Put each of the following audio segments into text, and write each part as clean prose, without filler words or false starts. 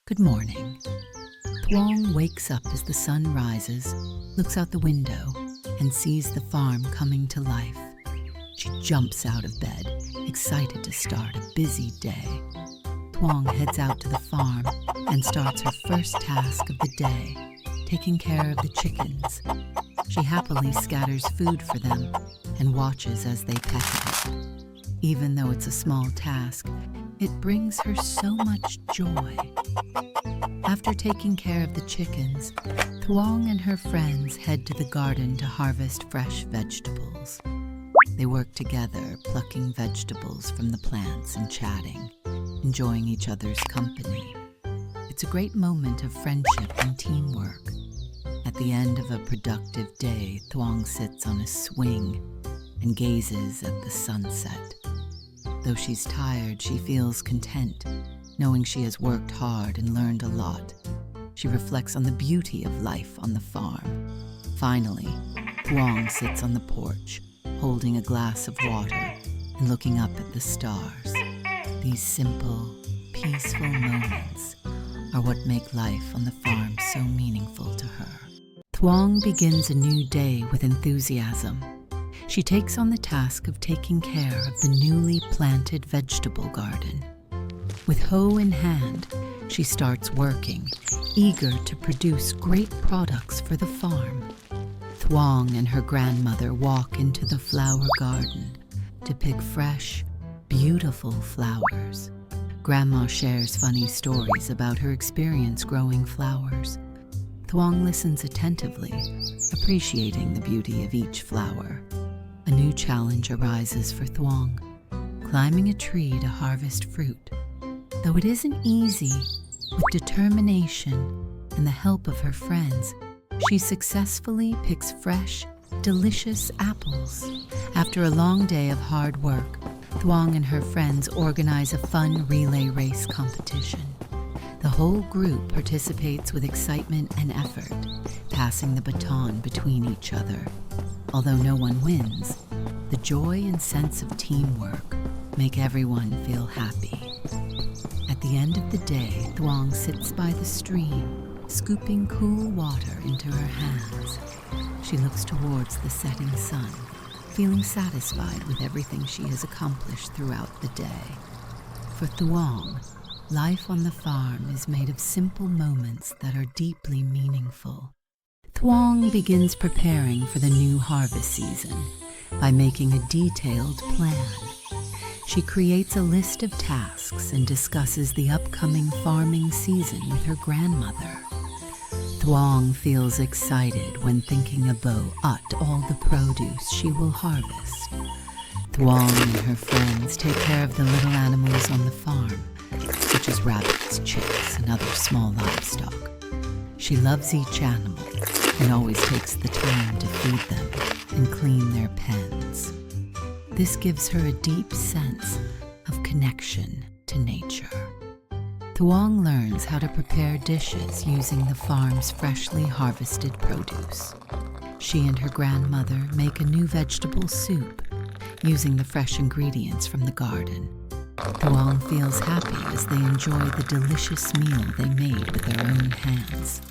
Good morning. Thuong wakes up as the sun rises, looks out the window, and sees the farm coming to life. She jumps out of bed, excited to start a busy day. Thuong heads out to the farm and starts her first task of the day, taking care of the chickens. She happily scatters food for them and watches as they peck at it. Even though it's a small task, it brings her so much joy. After taking care of the chickens, Thuong and her friends head to the garden to harvest fresh vegetables. They work together, plucking vegetables from the plants and chatting, enjoying each other's company. It's a great moment of friendship and teamwork. At the end of a productive day, Thuong sits on a swing and gazes at the sunset. Though she's tired, she feels content, knowing she has worked hard and learned a lot. She reflects on the beauty of life on the farm. Finally, Thuong sits on the porch, holding a glass of water and looking up at the stars. These simple, peaceful moments are what make life on the farm so meaningful to her. Thuong begins a new day with enthusiasm. She takes on the task of taking care of the newly planted vegetable garden. With hoe in hand, she starts working, eager to produce great products for the farm. Thuong and her grandmother walk into the flower garden to pick fresh, beautiful flowers. Grandma shares funny stories about her experience growing flowers. Thuong listens attentively, appreciating the beauty of each flower. A new challenge arises for Thuong, climbing a tree to harvest fruit. Though it isn't easy, with determination and the help of her friends, she successfully picks fresh, delicious apples. After a long day of hard work, Thuong and her friends organize a fun relay race competition. The whole group participates with excitement and effort, passing the baton between each other. Although no one wins, the joy and sense of teamwork make everyone feel happy. At the end of the day, Thuong sits by the stream, scooping cool water into her hands. She looks towards the setting sun, feeling satisfied with everything she has accomplished throughout the day. For Thuong, life on the farm is made of simple moments that are deeply meaningful. Thuong begins preparing for the new harvest season by making a detailed plan. She creates a list of tasks and discusses the upcoming farming season with her grandmother. Thuong feels excited when thinking about all the produce she will harvest. Thuong and her friends take care of the little animals on the farm, such as rabbits, chicks, and other small livestock. She loves each animal and always takes the time to feed them and clean their pens. This gives her a deep sense of connection to nature. Thuong learns how to prepare dishes using the farm's freshly harvested produce. She and her grandmother make a new vegetable soup using the fresh ingredients from the garden. Thuong feels happy as they enjoy the delicious meal they made with their own hands.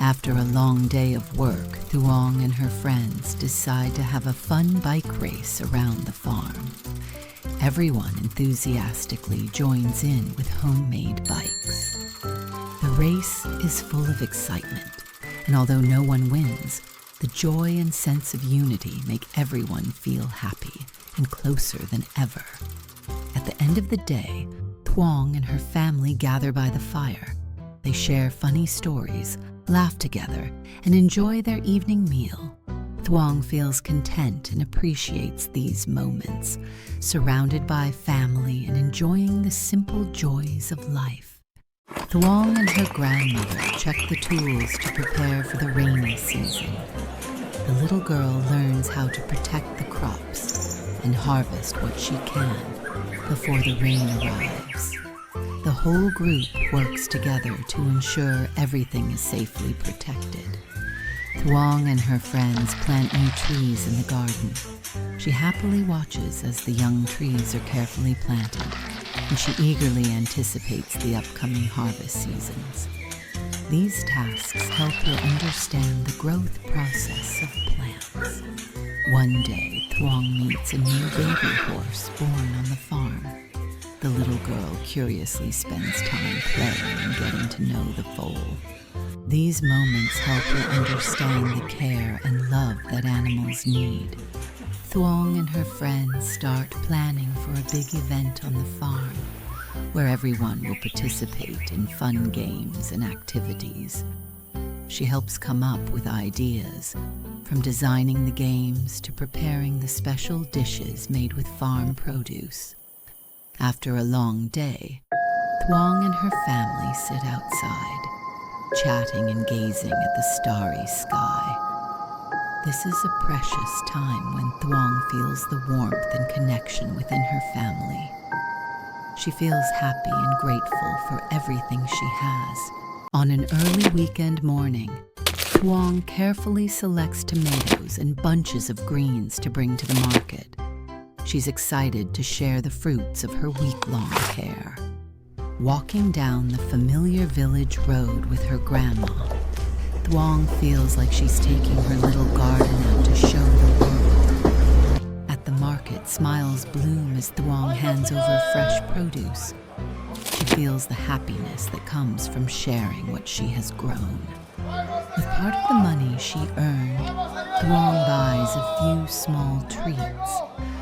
After a long day of work, Thuong and her friends decide to have a fun bike race around the farm. Everyone enthusiastically joins in with homemade bikes. The race is full of excitement, and although no one wins, the joy and sense of unity make everyone feel happy and closer than ever. At the end of the day, Thuong and her family gather by the fire. They share funny stories, laugh together, and enjoy their evening meal. Thuong feels content and appreciates these moments, surrounded by family and enjoying the simple joys of life. Thuong and her grandmother check the tools to prepare for the rainy season. The little girl learns how to protect the crops and harvest what she can before the rain arrives. The whole group works together to ensure everything is safely protected. Thuong and her friends plant new trees in the garden. She happily watches as the young trees are carefully planted, and she eagerly anticipates the upcoming harvest seasons. These tasks help her understand the growth process of plants. One day, Thuong meets a new baby horse born on the farm. The little girl curiously spends time playing and getting to know the foal. These moments help her understand the care and love that animals need. Thuong and her friends start planning for a big event on the farm, where everyone will participate in fun games and activities. She helps come up with ideas, from designing the games to preparing the special dishes made with farm produce. After a long day, Thuong and her family sit outside, chatting and gazing at the starry sky. This is a precious time when Thuong feels the warmth and connection within her family. She feels happy and grateful for everything she has. On an early weekend morning, Thuong carefully selects tomatoes and bunches of greens to bring to the market. She's excited to share the fruits of her week-long care. Walking down the familiar village road with her grandma, Thuong feels like she's taking her little garden out to show the world. At the market, smiles bloom as Thuong hands over fresh produce. She feels the happiness that comes from sharing what she has grown. With part of the money she earned, Thuong buys a few small treats.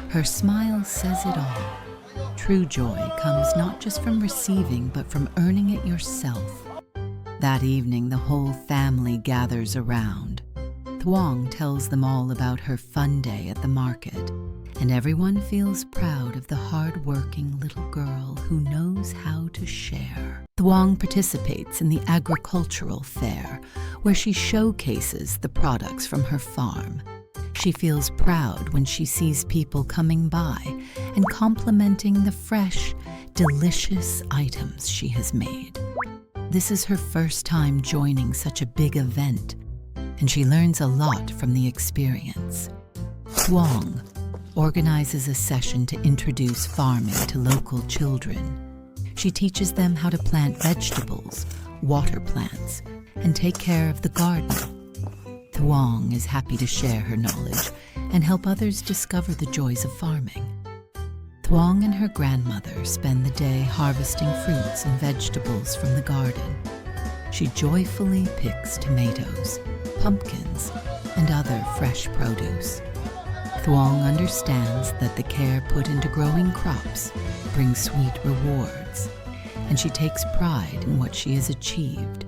Her smile says it all. True joy comes not just from receiving, but from earning it yourself. That evening, the whole family gathers around. Thuong tells them all about her fun day at the market, and everyone feels proud of the hard-working little girl who knows how to share. Thuong participates in the agricultural fair, where she showcases the products from her farm. She feels proud when she sees people coming by and complimenting the fresh, delicious items she has made. This is her first time joining such a big event, and she learns a lot from the experience. Thuong organizes a session to introduce farming to local children. She teaches them how to plant vegetables, water plants, and take care of the garden. Thuong is happy to share her knowledge and help others discover the joys of farming. Thuong and her grandmother spend the day harvesting fruits and vegetables from the garden. She joyfully picks tomatoes, pumpkins, and other fresh produce. Thuong understands that the care put into growing crops brings sweet rewards, and she takes pride in what she has achieved.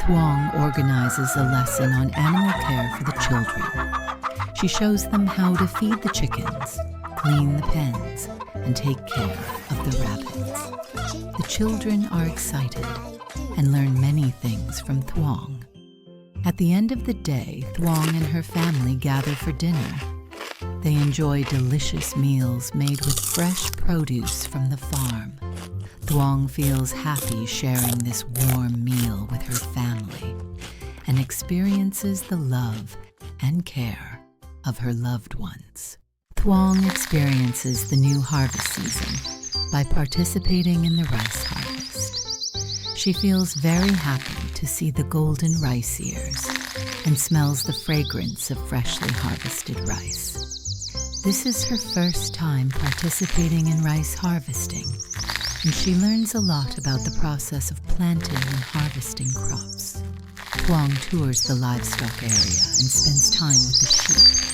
Thuong organizes a lesson on animal care for the children. She shows them how to feed the chickens, clean the pens, and take care of the rabbits. The children are excited and learn many things from Thuong. At the end of the day, Thuong and her family gather for dinner. They enjoy delicious meals made with fresh produce from the farm. Thuong feels happy sharing this warm meal with her family and experiences the love and care of her loved ones. Thuong experiences the new harvest season by participating in the rice harvest. She feels very happy to see the golden rice ears and smells the fragrance of freshly harvested rice. This is her first time participating in rice harvesting, and she learns a lot about the process of planting and harvesting crops. Thuong tours the livestock area and spends time with the sheep.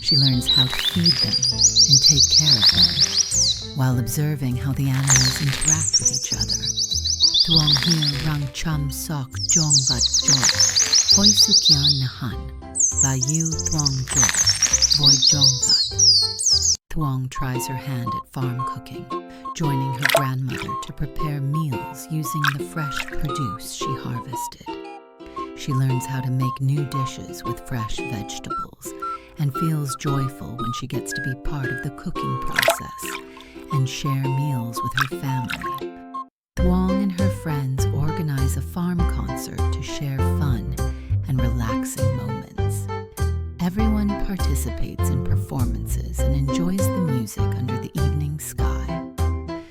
She learns how to feed them and take care of them, while observing how the animals interact with each other. Thuong hil rang cham sok jong vat jor, hoi sukyan nahan, ba yu thuong jor, boy jong vat. Thuong tries her hand at farm cooking, joining her grandmother to prepare meals using the fresh produce she harvested. She learns how to make new dishes with fresh vegetables and feels joyful when she gets to be part of the cooking process and share meals with her family. Thuong and her friends organize a farm concert to share fun and relaxing moments. Everyone participates in performances and enjoys the music under the evening sky.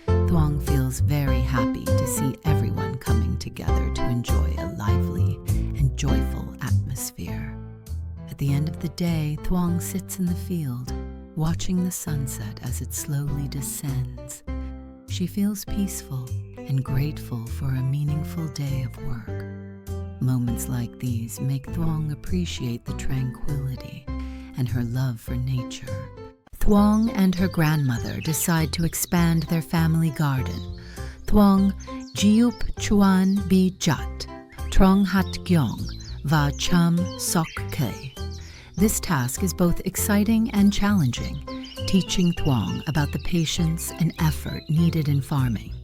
Thuong feels very happy to see everyone coming together to enjoy a lively and joyful atmosphere. At the end of the day, Thuong sits in the field, watching the sunset as it slowly descends. She feels peaceful and grateful for a meaningful day of work. Moments like these make Thuong appreciate the tranquility and her love for nature. Thuong and her grandmother decide to expand their family garden. Thuong jiup chuan bi jat, trong hat gyong, va cham sok ke. This task is both exciting and challenging, teaching Thuong about the patience and effort needed in farming.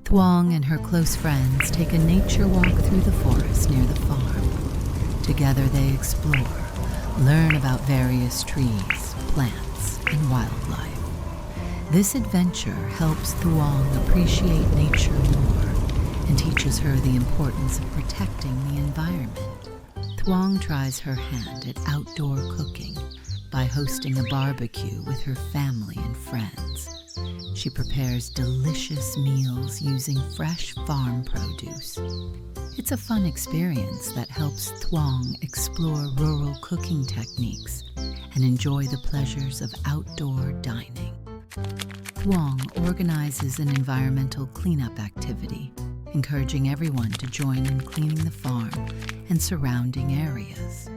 Thuong and her close friends take a nature walk through the forest near the farm. Together they explore, learn about various trees, plants, and wildlife. This adventure helps Thuong appreciate nature more and teaches her the importance of protecting the environment. Thuong tries her hand at outdoor cooking by hosting a barbecue with her family and friends. She prepares delicious meals using fresh farm produce. It's a fun experience that helps Thuong explore rural cooking techniques and enjoy the pleasures of outdoor dining. Thuong organizes an environmental cleanup activity, encouraging everyone to join in cleaning the farm and surrounding areas.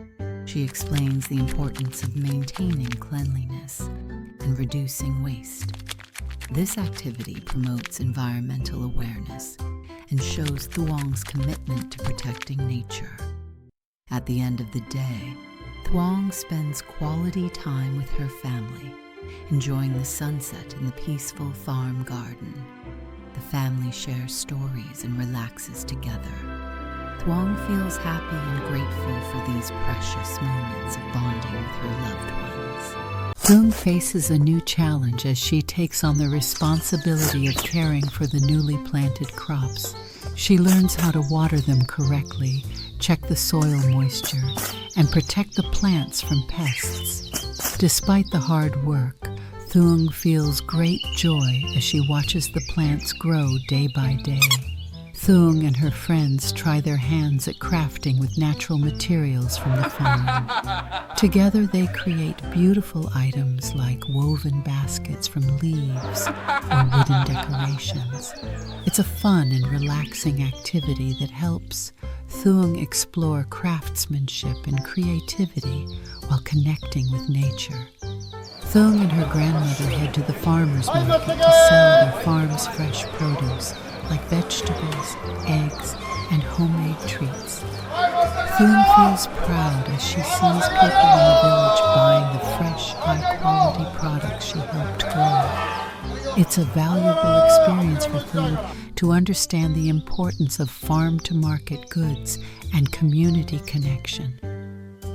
She explains the importance of maintaining cleanliness and reducing waste. This activity promotes environmental awareness and shows Thuong's commitment to protecting nature. At the end of the day, Thuong spends quality time with her family, enjoying the sunset in the peaceful farm garden. The family shares stories and relaxes together. Thuong feels happy and grateful for these precious moments of bonding with her loved ones. Thương faces a new challenge as she takes on the responsibility of caring for the newly planted crops. She learns how to water them correctly, check the soil moisture, and protect the plants from pests. Despite the hard work, Thương feels great joy as she watches the plants grow day by day. Thương and her friends try their hands at crafting with natural materials from the farm. Together they create beautiful items like woven baskets from leaves or wooden decorations. It's a fun and relaxing activity that helps Thương explore craftsmanship and creativity while connecting with nature. Thương and her grandmother head to the farmer's market to sell their farm's fresh produce, like vegetables, eggs, and homemade treats. Thương feels proud as she sees people in the village buying the fresh, high-quality products she helped grow. It's a valuable experience for Thương to understand the importance of farm-to-market goods and community connection.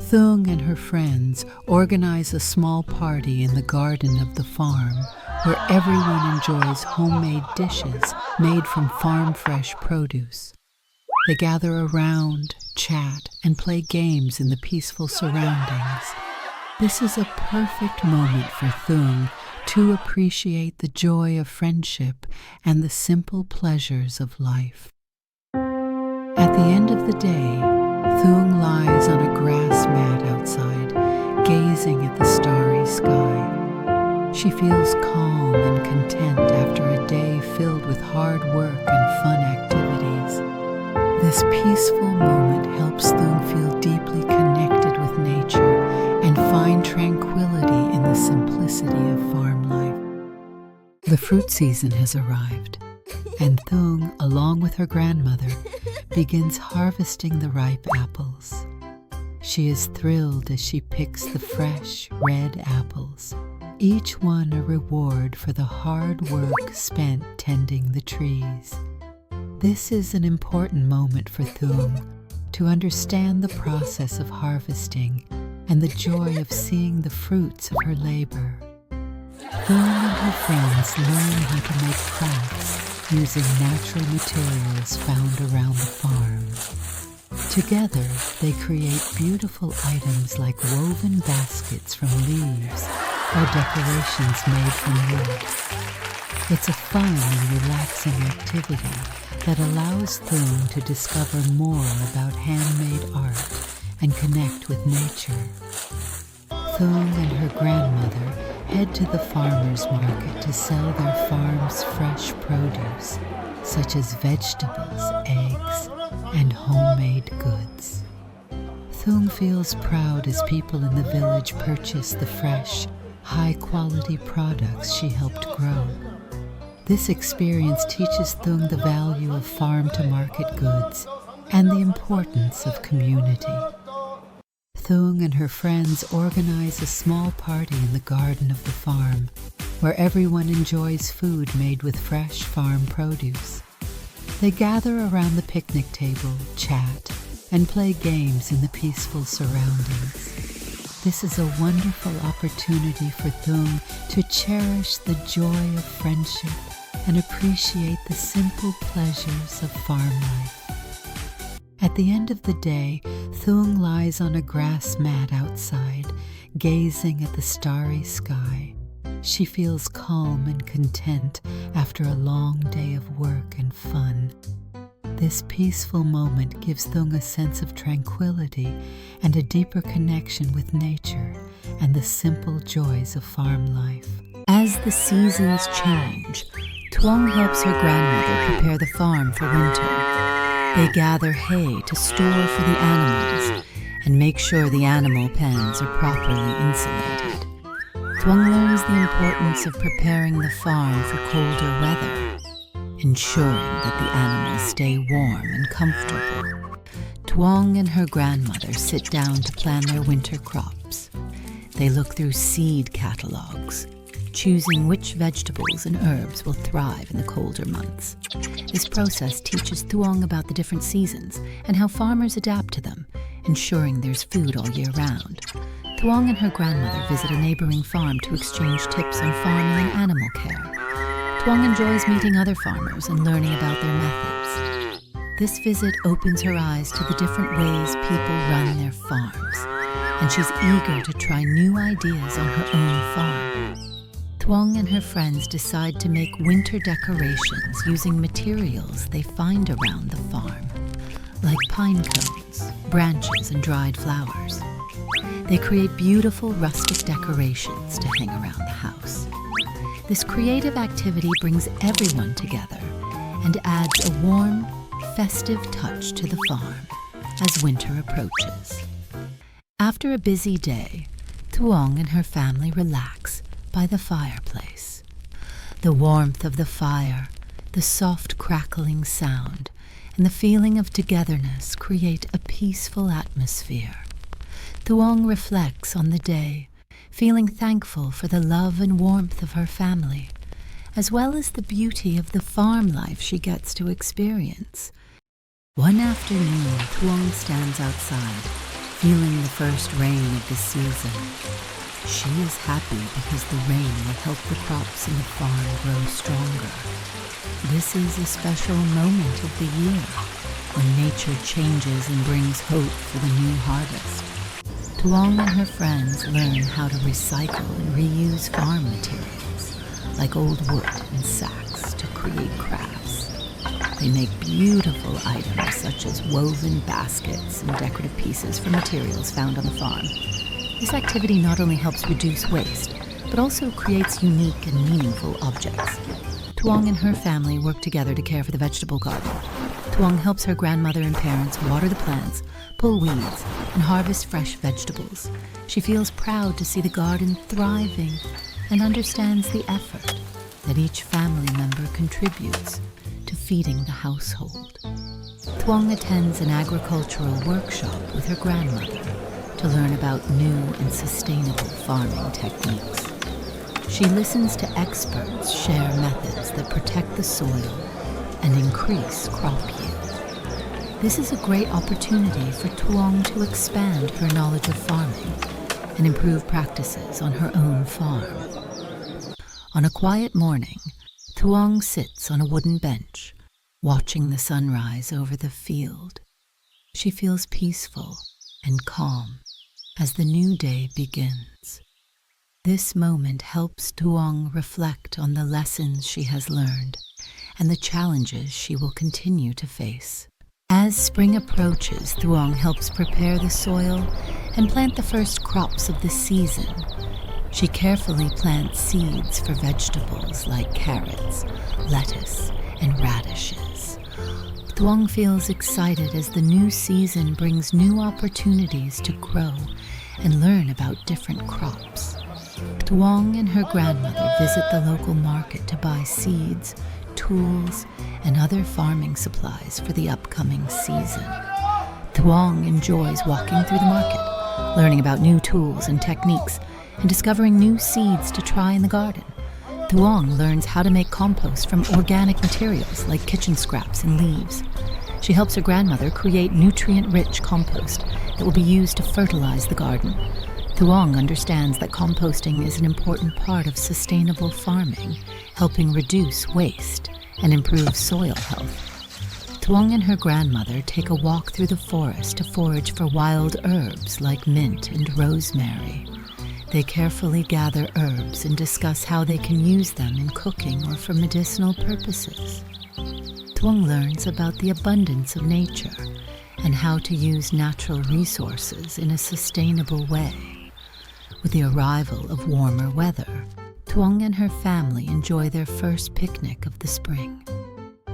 Thương and her friends organize a small party in the garden of the farm where everyone enjoys homemade dishes made from farm-fresh produce. They gather around, chat, and play games in the peaceful surroundings. This is a perfect moment for Thương to appreciate the joy of friendship and the simple pleasures of life. At the end of the day, Thương lies on a grass mat outside, gazing at the starry sky. She feels calm and content after a day filled with hard work and fun activities. This peaceful moment helps Thương feel deeply connected with nature and find tranquility in the simplicity of farm life. The fruit season has arrived, and Thương, along with her grandmother, begins harvesting the ripe apples. She is thrilled as she picks the fresh, red apples, each one a reward for the hard work spent tending the trees. This is an important moment for Thương to understand the process of harvesting and the joy of seeing the fruits of her labor. Thương and her friends learn how to make crafts using natural materials found around the farm. Together, they create beautiful items like woven baskets from leaves or decorations made from wood. It's a fun and relaxing activity that allows Thương to discover more about handmade art and connect with nature. Thương and her grandmother head to the farmer's market to sell their farm's fresh produce, such as vegetables, eggs, and homemade goods. Thương feels proud as people in the village purchase the fresh, high-quality products she helped grow. This experience teaches Thương the value of farm-to-market goods and the importance of community. Thương and her friends organize a small party in the garden of the farm, where everyone enjoys food made with fresh farm produce. They gather around the picnic table, chat, and play games in the peaceful surroundings. This is a wonderful opportunity for Thương to cherish the joy of friendship and appreciate the simple pleasures of farm life. At the end of the day, Thương lies on a grass mat outside, gazing at the starry sky. She feels calm and content after a long day of work and fun. This peaceful moment gives Thương a sense of tranquility and a deeper connection with nature and the simple joys of farm life. As the seasons change, Thuong helps her grandmother prepare the farm for winter. They gather hay to store for the animals and make sure the animal pens are properly insulated. Thuong learns the importance of preparing the farm for colder weather, ensuring that the animals stay warm and comfortable. Thuong and her grandmother sit down to plan their winter crops. They look through seed catalogs, choosing which vegetables and herbs will thrive in the colder months. This process teaches Thuong about the different seasons and how farmers adapt to them, ensuring there's food all year round. Thuong and her grandmother visit a neighboring farm to exchange tips on farming and animal care. Thuong enjoys meeting other farmers and learning about their methods. This visit opens her eyes to the different ways people run their farms, and she's eager to try new ideas on her own farm. Thuong and her friends decide to make winter decorations using materials they find around the farm, like pine cones, branches, and dried flowers. They create beautiful rustic decorations to hang around the house. This creative activity brings everyone together and adds a warm, festive touch to the farm as winter approaches. After a busy day, Thuong and her family relax by the fireplace. The warmth of the fire, the soft crackling sound, and the feeling of togetherness create a peaceful atmosphere. Thuong reflects on the day, feeling thankful for the love and warmth of her family, as well as the beauty of the farm life she gets to experience. One afternoon, Thuong stands outside, feeling the first rain of the season. She is happy because the rain will help the crops in the farm grow stronger. This is a special moment of the year, when nature changes and brings hope for the new harvest. Thuong and her friends learn how to recycle and reuse farm materials, like old wood and sacks, to create crafts. They make beautiful items such as woven baskets and decorative pieces from materials found on the farm. This activity not only helps reduce waste, but also creates unique and meaningful objects. Thuong and her family work together to care for the vegetable garden. Thuong helps her grandmother and parents water the plants, pull weeds, and harvest fresh vegetables. She feels proud to see the garden thriving and understands the effort that each family member contributes to feeding the household. Thuong attends an agricultural workshop with her grandmother to learn about new and sustainable farming techniques. She listens to experts share methods that protect the soil and increase crop yield. This is a great opportunity for Thuong to expand her knowledge of farming and improve practices on her own farm. On a quiet morning, Thuong sits on a wooden bench, watching the sunrise over the field. She feels peaceful and calm as the new day begins. This moment helps Tuong reflect on the lessons she has learned and the challenges she will continue to face. As spring approaches, Tuong helps prepare the soil and plant the first crops of the season. She carefully plants seeds for vegetables like carrots, lettuce, and radishes. Tuong feels excited as the new season brings new opportunities to grow and learn about different crops. Tuong and her grandmother visit the local market to buy seeds, tools, and other farming supplies for the upcoming season. Tuong enjoys walking through the market, learning about new tools and techniques, and discovering new seeds to try in the garden. Tuong learns how to make compost from organic materials like kitchen scraps and leaves. She helps her grandmother create nutrient-rich compost that will be used to fertilize the garden. Tuong understands that composting is an important part of sustainable farming, helping reduce waste and improve soil health. Tuong and her grandmother take a walk through the forest to forage for wild herbs like mint and rosemary. They carefully gather herbs and discuss how they can use them in cooking or for medicinal purposes. Tuong learns about the abundance of nature and how to use natural resources in a sustainable way. With the arrival of warmer weather, Tuong and her family enjoy their first picnic of the spring.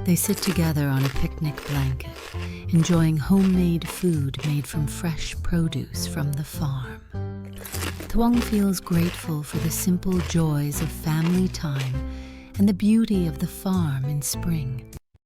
They sit together on a picnic blanket, enjoying homemade food made from fresh produce from the farm. Tuong feels grateful for the simple joys of family time and the beauty of the farm in spring.